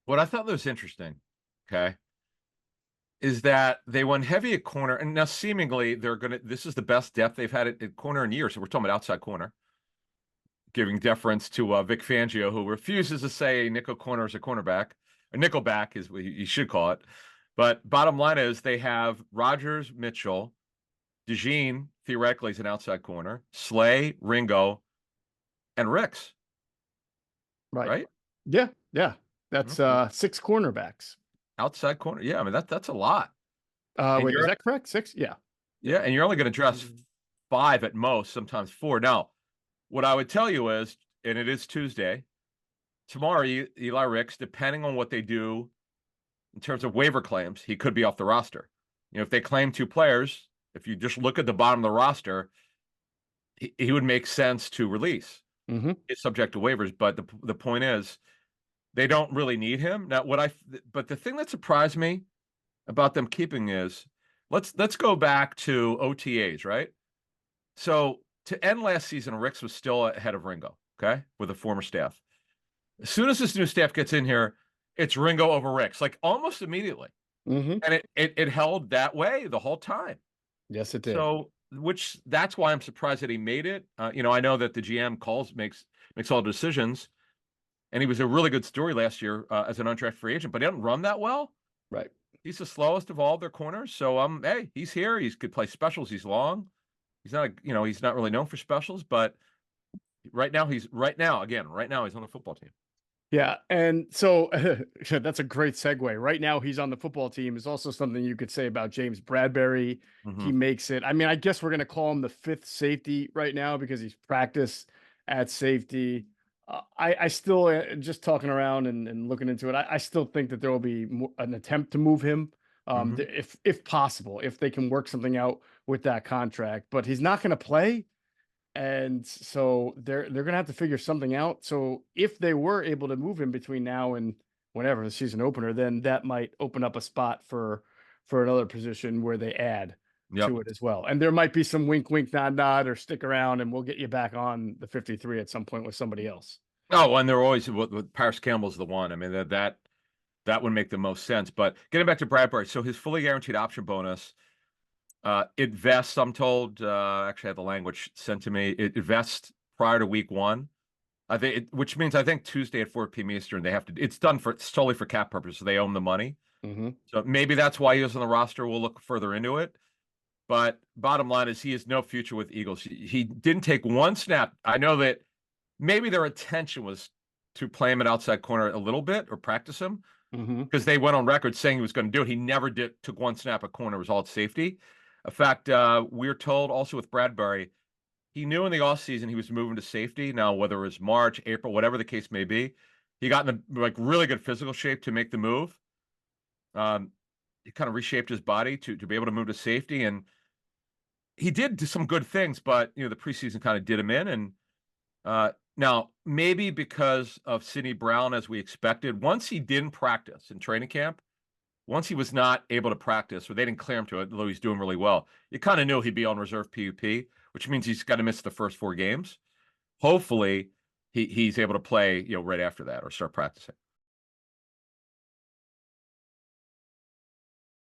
What I thought was interesting, okay, is that they went heavy at corner, and now seemingly they're gonna. This is the best depth they've had at corner in years. So we're talking about outside corner, giving deference to Vic Fangio, who refuses to say nickel corner is a cornerback, or nickelback is what you should call it. But bottom line is they have Rogers, Mitchell, DeJean theoretically is an outside corner, Slay, Ringo, and Ricks, Right. right? Yeah. Yeah. That's Okay. six cornerbacks. Outside corner. Yeah, I mean that's a lot. And Wait, is you're that correct? Six? Yeah. yeah, and you're only going to dress five at most, sometimes four. Now, what I would tell you is, and it is Tuesday, tomorrow, Eli Ricks, depending on what they do in terms of waiver claims, he could be off the roster. If they claim two players, if you just look at the bottom of the roster, he would make sense to release. Mm-hmm. It's subject to waivers, but the point is they don't really need him. Now, but the thing that surprised me about them keeping is let's go back to OTAs, right? So to end last season, Ricks was still ahead of Ringo, okay, with the former staff. As soon as this new staff gets in here, it's Ringo over Ricks, like almost immediately. Mm-hmm. And it held that way the whole time. Yes, it did. So, which that's why I'm surprised that he made it. I know that the GM makes all the decisions, and he was a really good story last year as an undrafted free agent, but he didn't run that well. Right. He's the slowest of all their corners. So, hey, he's here. He could play specials. He's long. He's not, he's not really known for specials, but right now he's on the football team. Yeah, and so that's a great segue. Right now, he's on the football team is also something you could say about James Bradbury. He Hmm. makes it. I mean, I guess we're going to call him the fifth safety right now because he's practiced at safety. I still, just talking around and looking into it, I still think that there will be an attempt to move him, Hmm. if possible, if they can work something out with that contract. But he's not going to play. And so they're gonna have to figure something out. So if they were able to move him between now and whenever the season opener, then that might open up a spot for another position where they add Yep. to it as well. And there might be some wink, wink, nod, nod, or stick around and we'll get you back on the 53 at some point with somebody else. Oh, and they're always with Paris Campbell's the one. I mean that would make the most sense. But getting back to Bradbury, so his fully guaranteed option bonus, it vests. I'm told. Actually, I had the language sent to me. It vests prior to week one. Which means I think Tuesday at 4 p.m. Eastern they have to. It's done for solely for cap purposes. So they own the money. Mm-hmm. So maybe that's why he was on the roster. We'll look further into it. But bottom line is he has no future with Eagles. He didn't take one snap. I know that maybe their intention was to play him at outside corner a little bit or practice him Mm-hmm. because they went on record saying he was going to do it. He never took one snap at corner. It was all at safety. In fact, we're told also with Bradbury, he knew in the offseason he was moving to safety. Now, whether it was March, April, whatever the case may be, he got in the really good physical shape to make the move. He kind of reshaped his body to be able to move to safety, and he did do some good things. But the preseason kind of did him in, and now maybe because of Sidney Brown, as we expected, once he didn't practice in training camp, once he was not able to practice, or they didn't clear him to it, although he's doing really well, you kind of knew he'd be on reserve PUP, which means he's got to miss the first 4 games. Hopefully, he's able to play, right after that or start practicing.